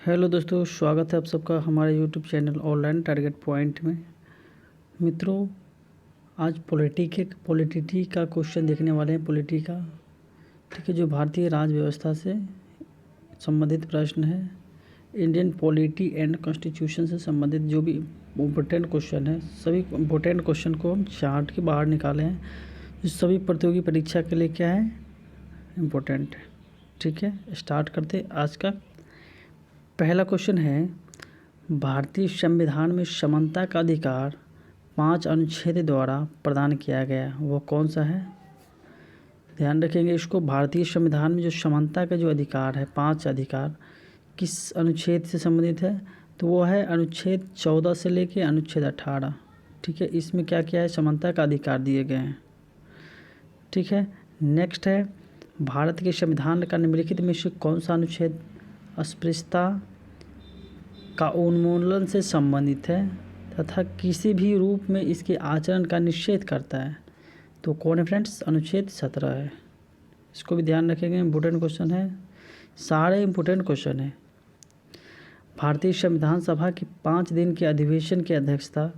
Hello दोस्तों, स्वागत है आप सबका हमारे YouTube channel online target point में। मित्रों, आज पॉलिटिटी का क्वेश्चन देखने वाले हैं। पॉलिटी का, ठीक है, जो भारतीय राज व्यवस्था से संबंधित प्रश्न है। इंडियन पॉलिटी एंड कॉन्स्टिट्यूशन से संबंधित जो भी इम्पोर्टेंट क्वेश्चन है, सभी इम्पोर्टेंट क्वेश्चन को हम चार्ट के बाहर निकाले हैं, जो सभी प्रतियोगी परीक्षा के लिए क्या है, इम्पोर्टेंट है। ठीक है, स्टार्ट करते आज का। पहला क्वेश्चन है, भारतीय संविधान में समानता का अधिकार 5 अनुच्छेद द्वारा प्रदान किया गया, वो कौन सा है? ध्यान रखेंगे इसको। भारतीय संविधान में जो समानता का जो अधिकार है, 5 अधिकार, किस अनुच्छेद से संबंधित है? तो वो है अनुच्छेद 14 से लेके अनुच्छेद 18। ठीक है, इसमें क्या क्या है, समानता का अधिकार दिए गए हैं। ठीक है, नेक्स्ट है, भारत के संविधान का निम्नलिखित में से कौन सा अनुच्छेद अस्पृश्यता का उन्मूलन से संबंधित है तथा किसी भी रूप में इसके आचरण का निषेध करता है? तो कौन है फ्रेंड्स? अनुच्छेद 17 है। इसको भी ध्यान रखेंगे, इम्पोर्टेंट क्वेश्चन है, सारे इम्पोर्टेंट क्वेश्चन है। भारतीय संविधान सभा की 5 दिन के अधिवेशन की अध्यक्षता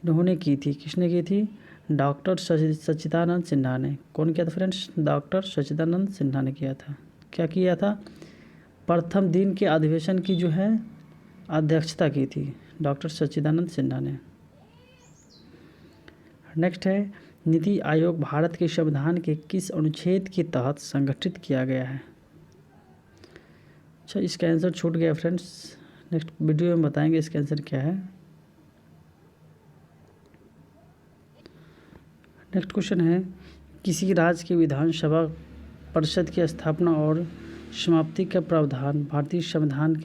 इन्होंने की थी। किसने की थी? डॉक्टर सच्चिदानंद सिन्हा ने। कौन किया था फ्रेंड्स? डॉक्टर सच्चिदानंद सिन्हा ने किया था। क्या किया था? प्रथम दिन के अधिवेशन की जो है अध्यक्षता की थी डॉक्टर सच्चिदानंद सिन्हा ने। नेक्स्ट है, नीति आयोग भारत के संविधान के किस अनुच्छेद के तहत संगठित किया गया है? अच्छा, इसका आंसर छूट गया फ्रेंड्स, नेक्स्ट वीडियो में बताएंगे इसका आंसर क्या है। नेक्स्ट क्वेश्चन है, किसी राज्य की विधानसभा परिषद की स्थापना और समाप्ति का प्रावधान भारतीय संविधान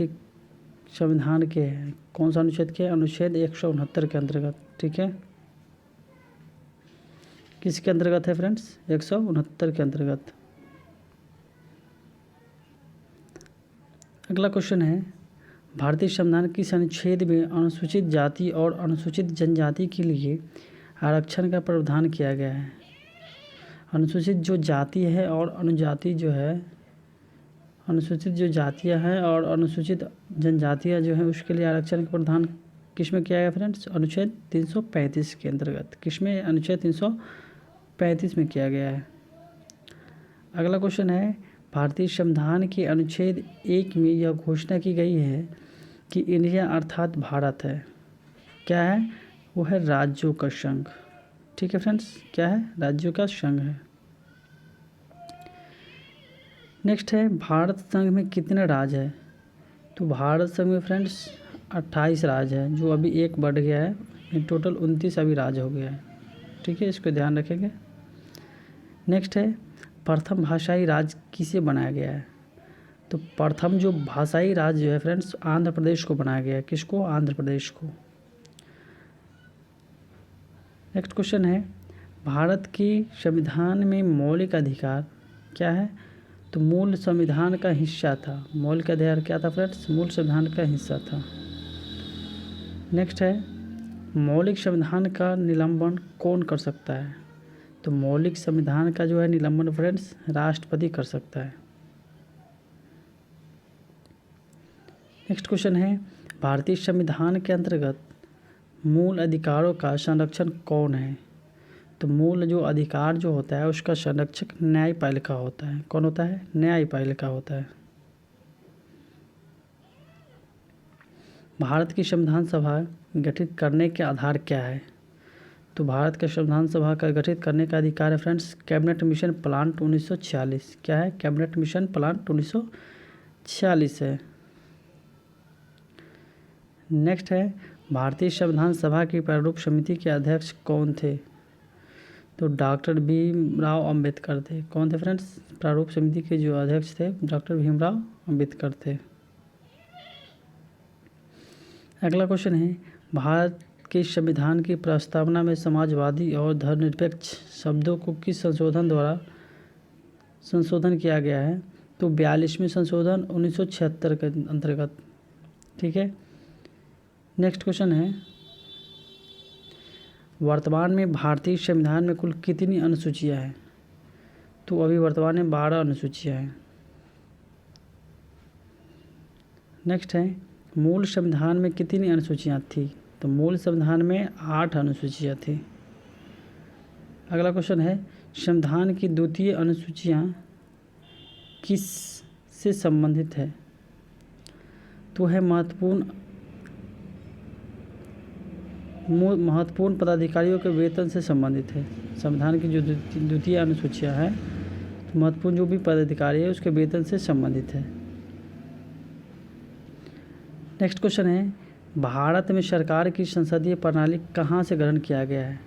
के है, कौन सा अनुच्छेद के? अनुच्छेद 169 के अंतर्गत। ठीक है, किसके अंतर्गत है फ्रेंड्स? 169 के अंतर्गत। अगला क्वेश्चन है, भारतीय संविधान किस अनुच्छेद में अनुसूचित जाति और अनुसूचित जनजाति के लिए आरक्षण का प्रावधान किया गया है? अनुसूचित जो जाति है और अनुजाति जो है, अनुसूचित जो जातियाँ हैं और अनुसूचित जनजातियाँ जो हैं, उसके लिए आरक्षण का प्रावधान किस में किया गया फ्रेंड्स? अनुच्छेद 335 के अंतर्गत। किस में? अनुच्छेद 335 में किया गया है। अगला क्वेश्चन है, भारतीय संविधान के अनुच्छेद 1 में यह घोषणा की गई है कि इंडिया अर्थात भारत है, क्या है? वो है राज्यों का संघ। ठीक है फ्रेंड्स, क्या है? राज्यों का संघ है। नेक्स्ट है, भारत संघ में कितने राज्य है? तो भारत संघ में फ्रेंड्स 28 राज्य है, जो अभी एक बढ़ गया है, टोटल 29 अभी राज्य हो गया है। ठीक है, इसको ध्यान रखेंगे। नेक्स्ट है, प्रथम भाषाई राज्य किसे बनाया गया है? तो प्रथम जो भाषाई राज्य जो है फ्रेंड्स, आंध्र प्रदेश को बनाया गया है। किसको? आंध्र प्रदेश को। नेक्स्ट क्वेश्चन है, भारत के संविधान में मौलिक अधिकार क्या है? तो मूल संविधान का हिस्सा था। मौलिक अधिकार क्या था फ्रेंड्स? मूल संविधान का हिस्सा था। नेक्स्ट है, मौलिक संविधान का निलंबन कौन कर सकता है? तो मौलिक संविधान का जो है निलंबन फ्रेंड्स, राष्ट्रपति कर सकता है। नेक्स्ट क्वेश्चन है, भारतीय संविधान के अंतर्गत मूल अधिकारों का संरक्षण कौन है? तो मूल जो अधिकार जो होता है उसका संरक्षक न्यायपालिका होता है। कौन होता है? न्यायपालिका होता है। भारत की संविधान सभा गठित करने के आधार क्या है? तो भारत के संविधान सभा का गठित करने का अधिकार है फ्रेंड्स, कैबिनेट मिशन प्लान 1946। क्या है? कैबिनेट मिशन प्लान 1946 है। नेक्स्ट है, भारतीय संविधान सभा की प्रारूप समिति के अध्यक्ष कौन थे? तो डॉक्टर भीमराव अंबेडकर थे। कौन थे फ्रेंड्स? प्रारूप समिति के जो अध्यक्ष थे डॉक्टर भीमराव अंबेडकर थे। अगला क्वेश्चन है, भारत के संविधान की प्रस्तावना में समाजवादी और धर्मनिरपेक्ष शब्दों को किस संशोधन द्वारा संशोधन किया गया है? तो 42वें संशोधन 1976 के अंतर्गत। ठीक है, नेक्स्ट क्वेश्चन है, वर्तमान में भारतीय संविधान में कुल कितनी अनुसूचियां हैं? तो अभी वर्तमान में 12 अनुसूचियां हैं। नेक्स्ट है, मूल संविधान में कितनी अनुसूचियाँ थी? तो मूल संविधान में 8 अनुसूचियाँ थी। अगला क्वेश्चन है, संविधान की द्वितीय अनुसूचियाँ किस से संबंधित है? तो है महत्वपूर्ण पदाधिकारियों के वेतन से संबंधित है। संविधान की जो द्वितीय अनुसूचियाँ है, तो महत्वपूर्ण जो भी पदाधिकारी है उसके वेतन से संबंधित है। नेक्स्ट क्वेश्चन है, भारत में सरकार की संसदीय प्रणाली कहाँ से ग्रहण किया गया है?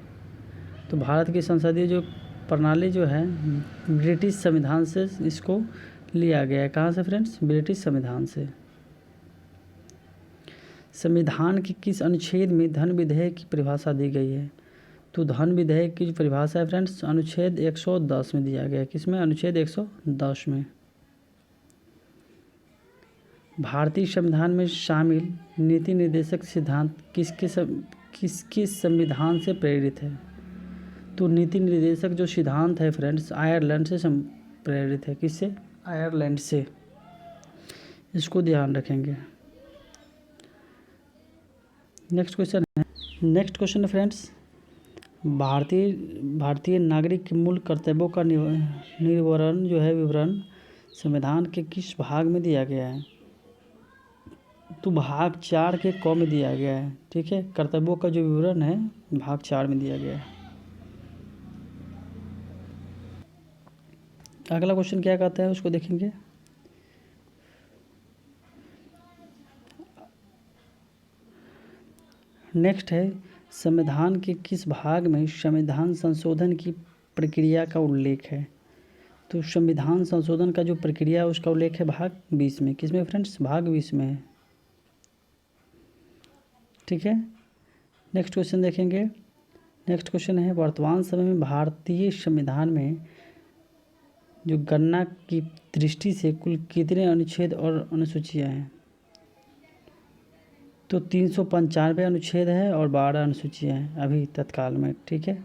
तो भारत की संसदीय जो प्रणाली जो है ब्रिटिश संविधान से इसको लिया गया है। कहाँ से फ्रेंड्स? ब्रिटिश संविधान से। संविधान के किस अनुच्छेद में धन विधेयक की परिभाषा दी गई है? तो धन विधेयक की जो परिभाषा है फ्रेंड्स अनुच्छेद 110 में दिया गया है। किसमें? अनुच्छेद 110 में। भारतीय संविधान में शामिल नीति निर्देशक सिद्धांत किसके संविधान से प्रेरित है? तो नीति निर्देशक जो सिद्धांत है फ्रेंड्स आयरलैंड से प्रेरित है। किससे? आयरलैंड से। इसको ध्यान रखेंगे। नेक्स्ट क्वेश्चन है फ्रेंड्स, भारतीय नागरिक के मूल कर्तव्यों का विवरण जो है संविधान के किस भाग में दिया गया है? तो भाग 4 के क में दिया गया है। ठीक है, कर्तव्यों का जो विवरण है भाग 4 में दिया गया है। अगला क्वेश्चन क्या कहता है उसको देखेंगे। नेक्स्ट है, संविधान के किस भाग में संविधान संशोधन की प्रक्रिया का उल्लेख है? तो संविधान संशोधन का जो प्रक्रिया है उसका उल्लेख है भाग 20 में। किसमें फ्रेंड्स? भाग 20 में है। ठीक है, नेक्स्ट क्वेश्चन देखेंगे। नेक्स्ट क्वेश्चन है, वर्तमान समय में भारतीय संविधान में जो गणना की दृष्टि से कुल कितने अनुच्छेद और अनुसूचियाँ हैं? तो 395 अनुच्छेद है और 12 अनुसूचियाँ हैं अभी तत्काल में। ठीक है,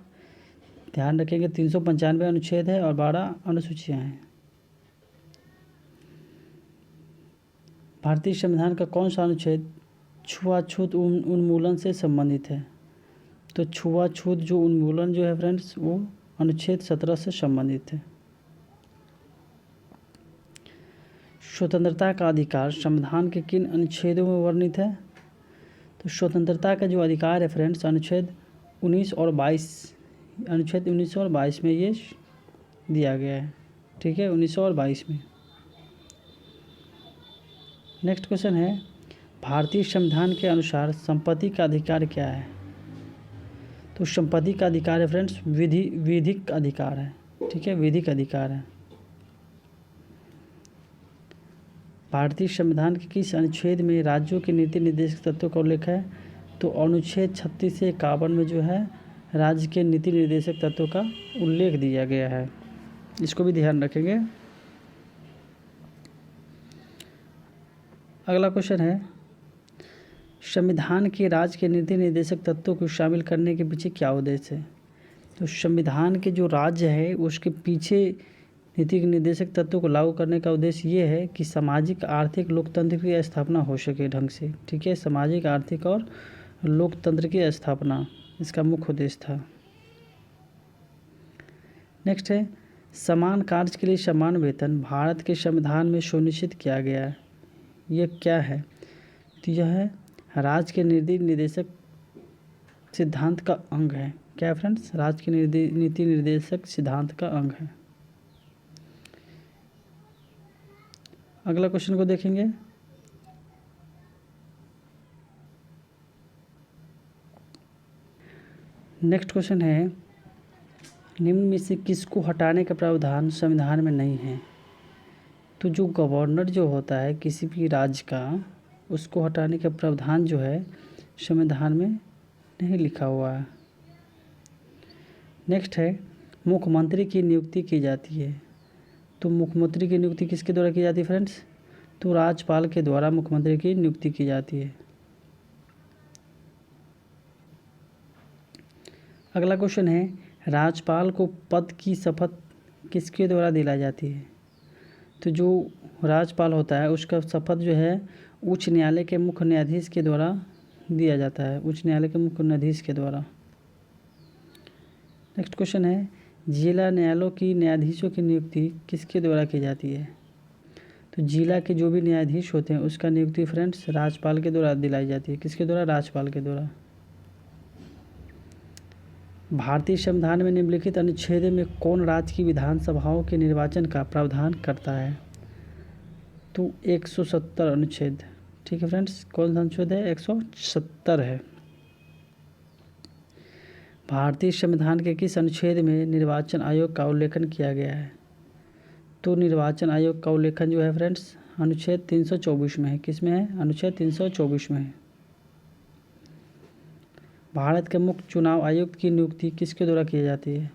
ध्यान रखेंगे 395 अनुच्छेद है और 12 अनुसूचियाँ हैं। भारतीय संविधान का कौन सा अनुच्छेद छुआछूत उन्मूलन से संबंधित है? तो छुआछूत जो उन्मूलन जो है फ्रेंड्स वो अनुच्छेद 17 से संबंधित है। स्वतंत्रता का अधिकार संविधान के किन अनुच्छेदों में वर्णित है? तो स्वतंत्रता का जो अधिकार है फ्रेंड्स अनुच्छेद 19 और 22 में ये दिया गया है। ठीक है, 19 और 22 में। नेक्स्ट क्वेश्चन है, भारतीय संविधान के अनुसार संपत्ति का अधिकार क्या है? तो संपत्ति का अधिकार है फ्रेंड्स विधिक अधिकार है। ठीक है, विधिक अधिकार है। भारतीय संविधान के किस अनुच्छेद में राज्यों के नीति निर्देशक तत्वों का उल्लेख है? तो अनुच्छेद 36 से 51 में जो है राज्य के नीति निर्देशक तत्वों का उल्लेख दिया गया है। इसको भी ध्यान रखेंगे। अगला क्वेश्चन है, संविधान के राज्य के नीति निर्देशक तत्वों को शामिल करने के पीछे क्या उद्देश्य है? तो संविधान के जो राज्य है उसके पीछे नीति निर्देशक तत्वों को लागू करने का उद्देश्य ये है कि सामाजिक आर्थिक लोकतंत्र की स्थापना हो सके ढंग से। ठीक है, सामाजिक आर्थिक और लोकतंत्र की स्थापना इसका मुख्य उद्देश्य था। नेक्स्ट है, समान कार्य के लिए समान वेतन भारत के संविधान में सुनिश्चित किया गया है। यह क्या है? तो यह है राज्य के निर्देशक सिद्धांत का अंग है। क्या फ्रेंड्स? राज्य के नीति निर्देशक सिद्धांत का अंग है। अगला क्वेश्चन को देखेंगे। नेक्स्ट क्वेश्चन है, निम्न में से किसको हटाने का प्रावधान संविधान में नहीं है? तो जो गवर्नर जो होता है किसी भी राज्य का उसको हटाने का प्रावधान जो है संविधान में नहीं लिखा हुआ है। नेक्स्ट है, मुख्यमंत्री की नियुक्ति की जाती है। तो मुख्यमंत्री की नियुक्ति किसके द्वारा की जाती है फ्रेंड्स? तो राज्यपाल के द्वारा मुख्यमंत्री की नियुक्ति की जाती है। अगला क्वेश्चन है, राज्यपाल को पद की शपथ किसके द्वारा दिलाई जाती है? तो जो राज्यपाल होता है उसका शपथ जो है उच्च न्यायालय के मुख्य न्यायाधीश के द्वारा दिया जाता है, उच्च न्यायालय के मुख्य न्यायाधीश के द्वारा। नेक्स्ट क्वेश्चन है, जिला न्यायालयों की न्यायाधीशों की नियुक्ति किसके द्वारा की जाती है? तो जिला के जो भी न्यायाधीश होते हैं उसका नियुक्ति फ्रेंड्स राज्यपाल के द्वारा दिलाई जाती है। किसके द्वारा? राज्यपाल के द्वारा। भारतीय संविधान में निम्नलिखित अनुच्छेद में कौन राज्य की विधानसभाओं के निर्वाचन का प्रावधान करता है? तो 170 अनुच्छेद। ठीक है फ्रेंड्स, कौन सा अनुच्छेद है? 170 है। भारतीय संविधान के किस अनुच्छेद में निर्वाचन आयोग का उल्लेखन किया गया है? तो निर्वाचन आयोग का उल्लेखन जो है फ्रेंड्स अनुच्छेद 324 में है। किस में है? अनुच्छेद 324 में है। भारत के मुख्य चुनाव आयुक्त की नियुक्ति किसके द्वारा की जाती है?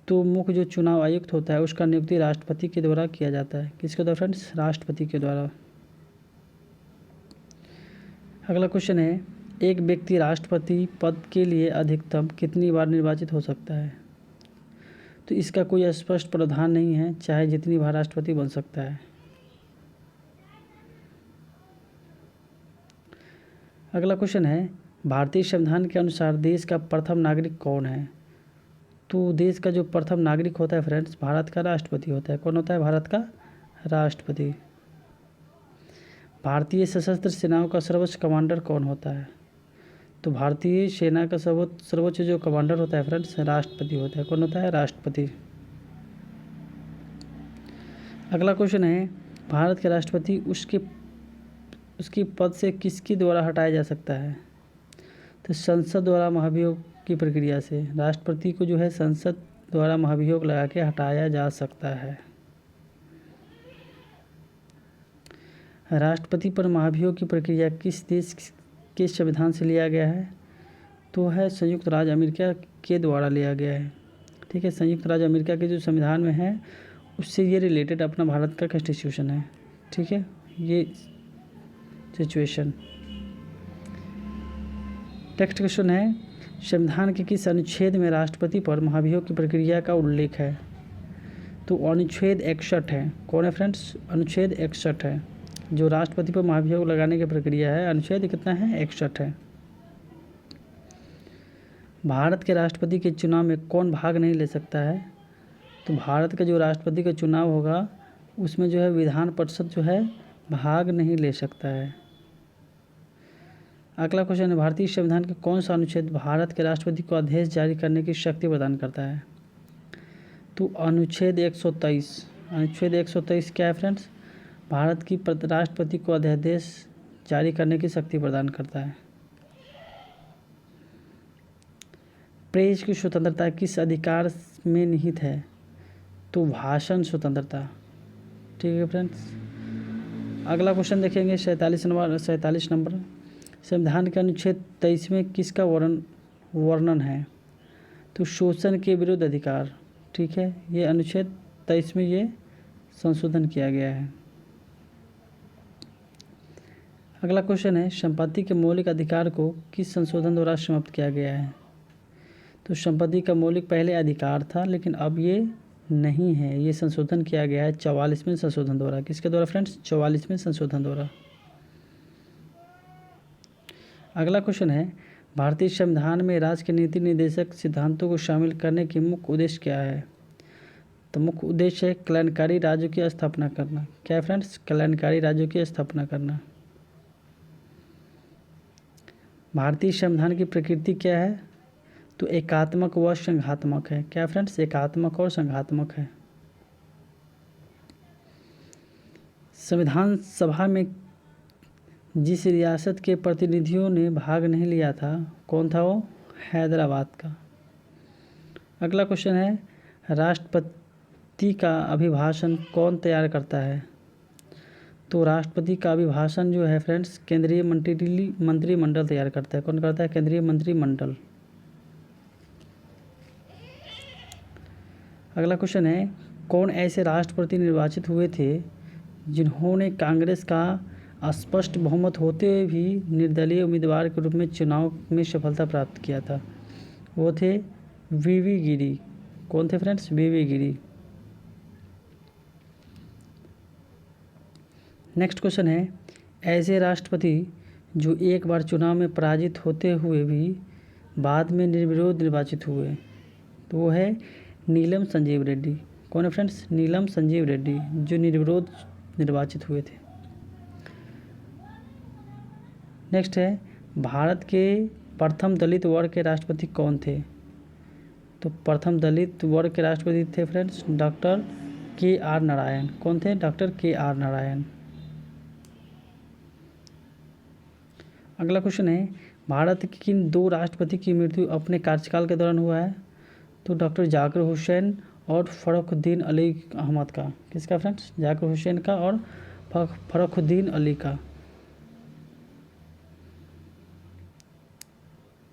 तो मुख्य जो चुनाव आयुक्त होता है उसका नियुक्ति राष्ट्रपति के द्वारा किया जाता है। किसके द्वारा फ्रेंड्स? राष्ट्रपति के द्वारा। अगला क्वेश्चन है, एक व्यक्ति राष्ट्रपति पद के लिए अधिकतम कितनी बार निर्वाचित हो सकता है? तो इसका कोई स्पष्ट प्रावधान नहीं है, चाहे जितनी बार राष्ट्रपति बन सकता है। अगला क्वेश्चन है, भारतीय संविधान के अनुसार देश का प्रथम नागरिक कौन है? तो देश का जो प्रथम नागरिक होता है फ्रेंड्स भारत का राष्ट्रपति होता है। कौन होता है? भारत का राष्ट्रपति। भारतीय सशस्त्र सेनाओं का सर्वोच्च कमांडर कौन होता है? तो भारतीय सेना का सर्वोच्च जो कमांडर होता है फ्रेंड्स राष्ट्रपति होता है। कौन होता है? राष्ट्रपति। अगला क्वेश्चन है, भारत के राष्ट्रपति उसकी पद से किसके द्वारा हटाया जा सकता है? तो संसद द्वारा महाभियोग की प्रक्रिया से राष्ट्रपति को जो है संसद द्वारा महाभियोग लगा के हटाया जा सकता है। राष्ट्रपति पर महाभियोग की प्रक्रिया किस देश के संविधान से लिया गया है? तो है संयुक्त राज्य अमेरिका के द्वारा लिया गया है। ठीक है, संयुक्त राज्य अमेरिका के जो संविधान में है उससे ये रिलेटेड अपना भारत का कॉन्स्टिट्यूशन है। ठीक है, ये सिचुएशन। नेक्स्ट क्वेश्चन है, संविधान के किस अनुच्छेद में राष्ट्रपति पर महाभियोग की प्रक्रिया का उल्लेख है? तो अनुच्छेद 61 है। कौन है फ्रेंड्स? अनुच्छेद 61 है। जो राष्ट्रपति पर महाभियोग लगाने की प्रक्रिया है अनुच्छेद कितना है? 61 है। भारत के राष्ट्रपति के चुनाव में कौन भाग नहीं ले सकता है? तो भारत का जो राष्ट्रपति का चुनाव होगा उसमें जो है विधान परिषद जो है भाग नहीं ले सकता है। अगला क्वेश्चन है, भारतीय संविधान के कौन सा अनुच्छेद भारत के राष्ट्रपति को आदेश जारी करने की शक्ति प्रदान करता है? तो अनुच्छेद 123। अनुच्छेद 123 क्या है फ्रेंड्स? भारत की राष्ट्रपति को अध्यादेश जारी करने की शक्ति प्रदान करता है। प्रेस की स्वतंत्रता किस अधिकार में निहित है? तो भाषण स्वतंत्रता। ठीक है फ्रेंड्स। अगला क्वेश्चन देखेंगे 47 नंबर। संविधान के अनुच्छेद 23 में किसका वर्णन है? तो शोषण के विरुद्ध अधिकार। ठीक है, ये अनुच्छेद 23 में ये संशोधन किया गया है। अगला क्वेश्चन है, संपत्ति के मौलिक अधिकार को किस संशोधन द्वारा समाप्त किया गया है? तो संपत्ति का मौलिक पहले अधिकार था लेकिन अब ये नहीं है, ये संशोधन किया गया है 44वें संशोधन द्वारा। किसके द्वारा फ्रेंड्स? 44वें संशोधन द्वारा। अगला क्वेश्चन है, भारतीय संविधान में राज्य के नीति निर्देशक सिद्धांतों को शामिल करने की मुख्य उद्देश्य क्या है? तो मुख्य उद्देश्य है कल्याणकारी राज्यों की स्थापना करना। क्या है फ्रेंड्स? कल्याणकारी राज्यों की स्थापना करना। भारतीय संविधान की प्रकृति क्या है? तो एकात्मक व संघात्मक है। क्या फ्रेंड्स? एकात्मक और संघात्मक है। संविधान सभा में जिस रियासत के प्रतिनिधियों ने भाग नहीं लिया था कौन था वो? हैदराबाद का। अगला क्वेश्चन है, राष्ट्रपति का अभिभाषण कौन तैयार करता है? तो राष्ट्रपति का अभिभाषण जो है फ्रेंड्स केंद्रीय मंत्रिमंडल तैयार करता है। कौन करता है? केंद्रीय मंत्रिमंडल। अगला क्वेश्चन है, कौन ऐसे राष्ट्रपति निर्वाचित हुए थे जिन्होंने कांग्रेस का स्पष्ट बहुमत होते हुए भी निर्दलीय उम्मीदवार के रूप में चुनाव में सफलता प्राप्त किया था? वो थे वीवी गिरी। कौन थे फ्रेंड्स? वीवी गिरी। नेक्स्ट क्वेश्चन है, ऐसे राष्ट्रपति जो एक बार चुनाव में पराजित होते हुए भी बाद में निर्विरोध निर्वाचित हुए, तो वो है नीलम संजीव रेड्डी। कौन है फ्रेंड्स? नीलम संजीव रेड्डी, जो निर्विरोध निर्वाचित हुए थे। नेक्स्ट है, भारत के प्रथम दलित वर्ग के राष्ट्रपति कौन थे? तो प्रथम दलित वर्ग के राष्ट्रपति थे फ्रेंड्स डॉक्टर के.आर. नारायण। कौन थे? Doctor K R. नारायण। अगला क्वेश्चन है, भारत के किन दो राष्ट्रपति की मृत्यु अपने कार्यकाल के दौरान हुआ है? तो डॉक्टर जाकिर हुसैन और फर्रुखुद्दीन अली अहमद का। किसका फ्रेंड्स? जाकिर हुसैन का और फर्रुखुद्दीन अली का।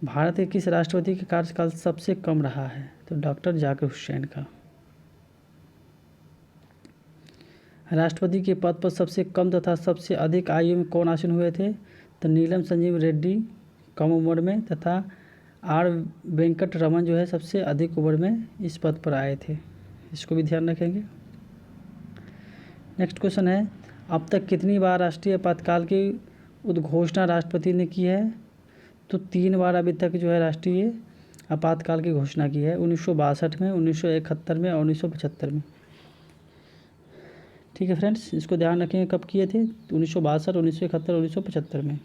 भारत के किस राष्ट्रपति का कार्यकाल सबसे कम रहा है? तो डॉक्टर जाकिर हुसैन का। राष्ट्रपति के पद पर सबसे कम तथा सबसे अधिक आयु में कौन आसीन हुए थे? तो नीलम संजीव रेड्डी कम उम्र में, तथा आर वेंकट रमन जो है सबसे अधिक उम्र में इस पद पर आए थे। इसको भी ध्यान रखेंगे। नेक्स्ट क्वेश्चन है, अब तक कितनी बार राष्ट्रीय आपातकाल की उद्घोषणा राष्ट्रपति ने की है? तो 3 बार अभी तक जो है राष्ट्रीय आपातकाल की घोषणा की है, 1962 में, 1971 में और 1975 में। ठीक है फ्रेंड्स, इसको ध्यान रखेंगे कब किए थे? 1962, 1971, 1975 में।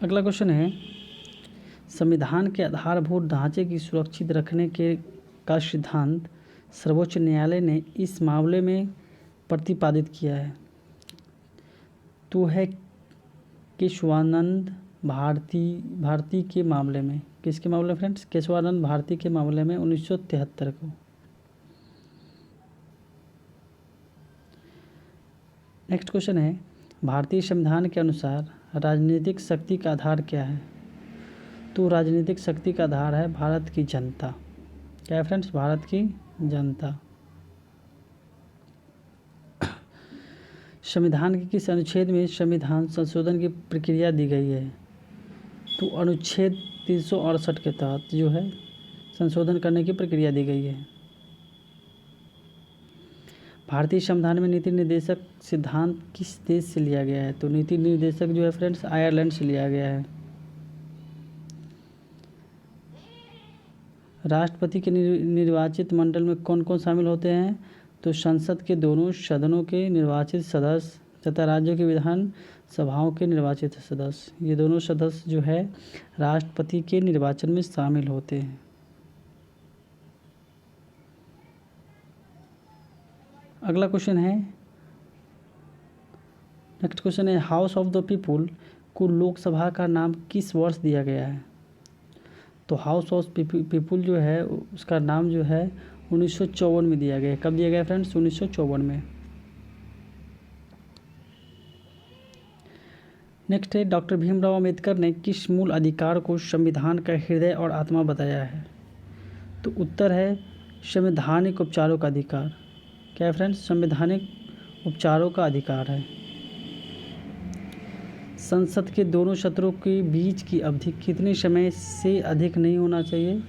अगला क्वेश्चन है, संविधान के आधारभूत ढांचे की सुरक्षित रखने के का सिद्धांत सर्वोच्च न्यायालय ने इस मामले में प्रतिपादित किया है। तो है केशवानंद भारती के मामले में। किसके मामले में फ्रेंड्स? केशवानंद भारती के मामले में 1973 को। नेक्स्ट क्वेश्चन है, भारतीय संविधान के अनुसार राजनीतिक शक्ति का आधार क्या है? तो राजनीतिक शक्ति का आधार है भारत की जनता। क्या है फ्रेंड्स? भारत की जनता। संविधान के किस अनुच्छेद में संविधान संशोधन की प्रक्रिया दी गई है? तो अनुच्छेद 368 के तहत जो है संशोधन करने की प्रक्रिया दी गई है। भारतीय संविधान में नीति निर्देशक सिद्धांत किस देश से लिया गया है? तो नीति निर्देशक जो है फ्रेंड्स आयरलैंड से लिया गया है। राष्ट्रपति के निर्वाचित मंडल में कौन कौन शामिल होते हैं? तो संसद के दोनों सदनों के निर्वाचित सदस्य तथा राज्यों की विधान सभाओं के निर्वाचित सदस्य, ये दोनों सदस्य जो है राष्ट्रपति के निर्वाचन में शामिल होते हैं। अगला क्वेश्चन है, नेक्स्ट क्वेश्चन है, हाउस ऑफ द पीपुल को लोकसभा का नाम किस वर्ष दिया गया है? तो हाउस ऑफ पीपुल जो है उसका नाम जो है 1954 में दिया गया है। कब दिया गया फ्रेंड्स? 1954 में। नेक्स्ट है, डॉक्टर भीमराव अंबेडकर ने किस मूल अधिकार को संविधान का हृदय और आत्मा बताया है? तो उत्तर है संवैधानिक उपचारों का अधिकार। क्या है फ्रेंड्स? संवैधानिक उपचारों का अधिकार है। संसद के दोनों सत्रों के बीच की अवधि कितने समय से अधिक नहीं होना चाहिए?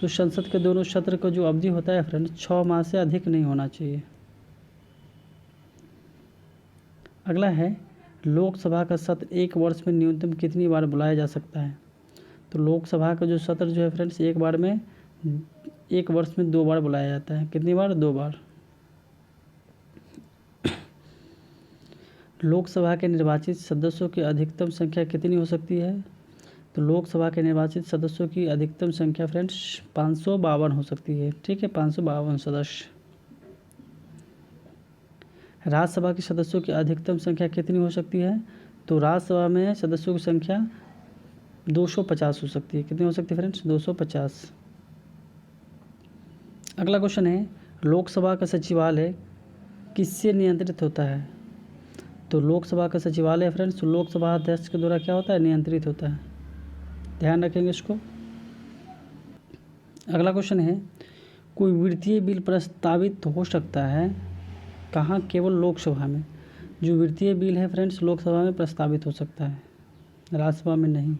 तो संसद के दोनों सत्र का जो अवधि होता है फ्रेंड्स 6 माह से अधिक नहीं होना चाहिए। अगला है, लोकसभा का सत्र एक वर्ष में न्यूनतम कितनी बार बुलाया जा सकता है? तो लोकसभा का जो सत्र जो है फ्रेंड्स एक वर्ष में 2 बार बुलाया जाता है। कितनी बार? 2 बार। लोकसभा के निर्वाचित सदस्यों की अधिकतम संख्या कितनी हो सकती है? तो लोकसभा के निर्वाचित सदस्यों की अधिकतम संख्या फ्रेंड्स 552 हो सकती है। ठीक है, 552 सदस्य। राज्यसभा के सदस्यों की अधिकतम संख्या कितनी हो सकती है? तो राज्यसभा में सदस्यों की संख्या 250 हो सकती है। कितनी हो सकती है फ्रेंड्स? 250। अगला क्वेश्चन है, लोकसभा का सचिवालय किससे नियंत्रित होता है? तो लोकसभा का सचिवालय फ्रेंड्स लोकसभा अध्यक्ष के द्वारा क्या होता है? नियंत्रित होता है। ध्यान रखेंगे इसको। अगला क्वेश्चन है, कोई वित्तीय बिल प्रस्तावित हो सकता है कहाँ? केवल लोकसभा में। जो वित्तीय बिल है फ्रेंड्स लोकसभा में प्रस्तावित हो सकता है, राज्यसभा में नहीं।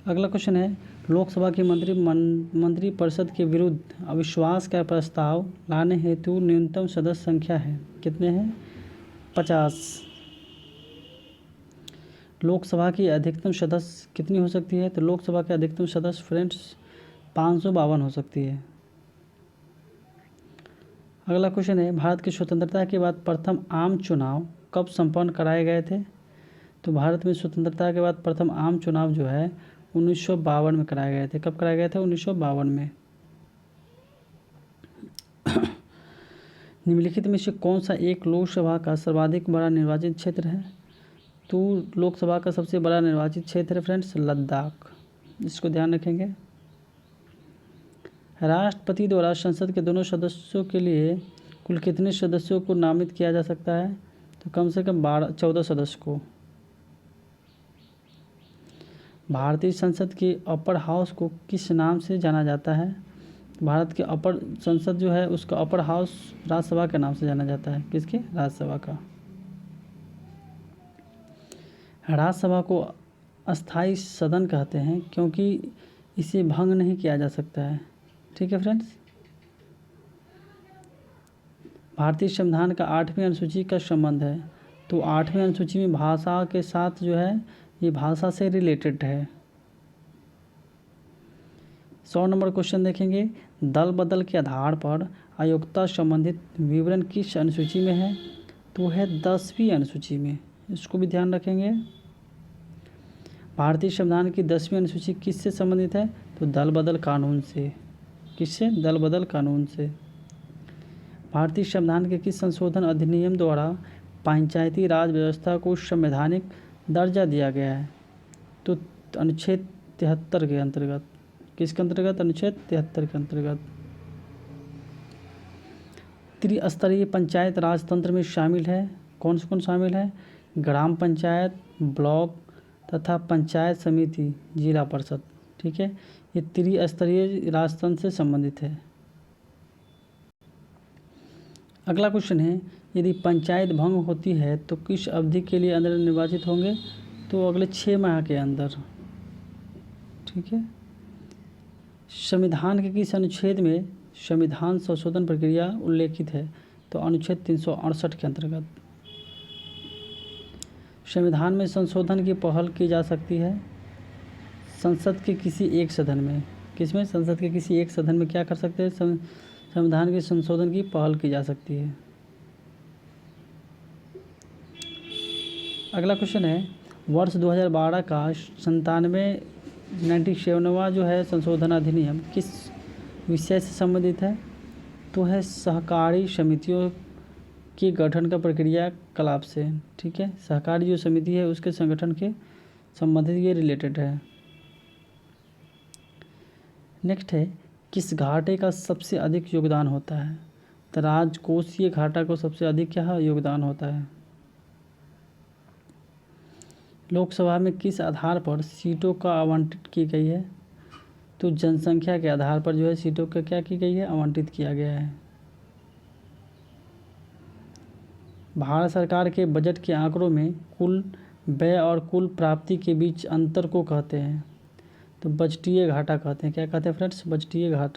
अगला क्वेश्चन है, लोकसभा की मंत्रिपरिषद के विरुद्ध अविश्वास का प्रस्ताव लाने हेतु न्यूनतम सदस्य संख्या है, कितने हैं? 50। लोकसभा की अधिकतम सदस्य कितनी हो सकती है? तो लोकसभा के अधिकतम सदस्य फ्रेंड्स 552 हो सकती है। अगला क्वेश्चन है, भारत की स्वतंत्रता के बाद प्रथम आम चुनाव कब संपन्न कराए गए थे? तो भारत में स्वतंत्रता के बाद प्रथम आम चुनाव जो है 1952 में कराए गए थे। कब कराए गए थे? 1952 में। निम्नलिखित में से कौन सा एक लोकसभा का सर्वाधिक बड़ा निर्वाचित क्षेत्र है? तो लोकसभा का सबसे बड़ा निर्वाचित क्षेत्र है फ्रेंड्स लद्दाख, इसको ध्यान रखेंगे। राष्ट्रपति द्वारा संसद के दोनों सदस्यों के लिए कुल कितने सदस्यों को नामित किया जा सकता है? तो कम से कम 14 सदस्य को। भारतीय संसद के अपर हाउस को किस नाम से जाना जाता है? भारत के अपर संसद जो है उसका अपर हाउस राज्यसभा के नाम से जाना जाता है। किसके? राज्यसभा का। राज्यसभा को अस्थाई सदन कहते हैं क्योंकि इसे भंग नहीं किया जा सकता है। ठीक है फ्रेंड्स। भारतीय संविधान का 8वीं अनुसूची का संबंध है, तो 8वीं अनुसूची में भाषा के साथ जो है ये भाषा से रिलेटेड है। 100 नंबर क्वेश्चन देखेंगे, दल बदल के आधार पर अयोग्यता संबंधित विवरण किस अनुसूची में है? तो है 10वीं अनुसूची में, इसको भी ध्यान रखेंगे। भारतीय संविधान की 10वीं अनुसूची किससे संबंधित है? तो दल बदल कानून से। किससे? दल बदल कानून से। भारतीय संविधान के किस संशोधन अधिनियम द्वारा पंचायती राज व्यवस्था को संवैधानिक दर्जा दिया गया है? तो अनुच्छेद 73 के अंतर्गत। किसके अंतर्गत? अनुच्छेद 73 के अंतर्गत। त्रिस्तरीय पंचायत राज तंत्र में शामिल है, कौन से कौन शामिल है? ग्राम पंचायत, ब्लॉक तथा पंचायत समिति, जिला परिषद। ठीक है, ये त्रिस्तरीय राजतंत्र से संबंधित है। अगला क्वेश्चन है, यदि पंचायत भंग होती है तो किस अवधि के लिए अंदर निर्वाचित होंगे? तो अगले 6 माह के अंदर। ठीक है। संविधान के किस अनुच्छेद में संविधान संशोधन प्रक्रिया उल्लेखित है? तो अनुच्छेद 368 के अंतर्गत। संविधान में संशोधन की पहल की जा सकती है संसद के किसी एक सदन में। किसमें? संसद के किसी एक सदन में क्या कर सकते हैं? संविधान के संशोधन की पहल की जा सकती है। अगला क्वेश्चन है, वर्ष 2012 का 97वां जो है संशोधन अधिनियम किस विषय से संबंधित है? तो है सहकारी समितियों के गठन का प्रक्रिया कलाप से। ठीक है, सहकारी जो समिति है उसके संगठन के संबंधित ये रिलेटेड है। नेक्स्ट है, किस घाटे का सबसे अधिक योगदान होता है? तो राजकोषीय घाटा को सबसे अधिक क्या योगदान होता है? लोकसभा में किस आधार पर सीटों का आवंटित की गई है? तो जनसंख्या के आधार पर जो है सीटों का क्या की गई है? आवंटित किया गया है। भारत सरकार के बजट के आंकड़ों में कुल व्यय और कुल प्राप्ति के बीच अंतर को कहते हैं, तो बजटीय घाटा कहते हैं। क्या कहते हैं फ्रेंड्स? बजटीय घाटा।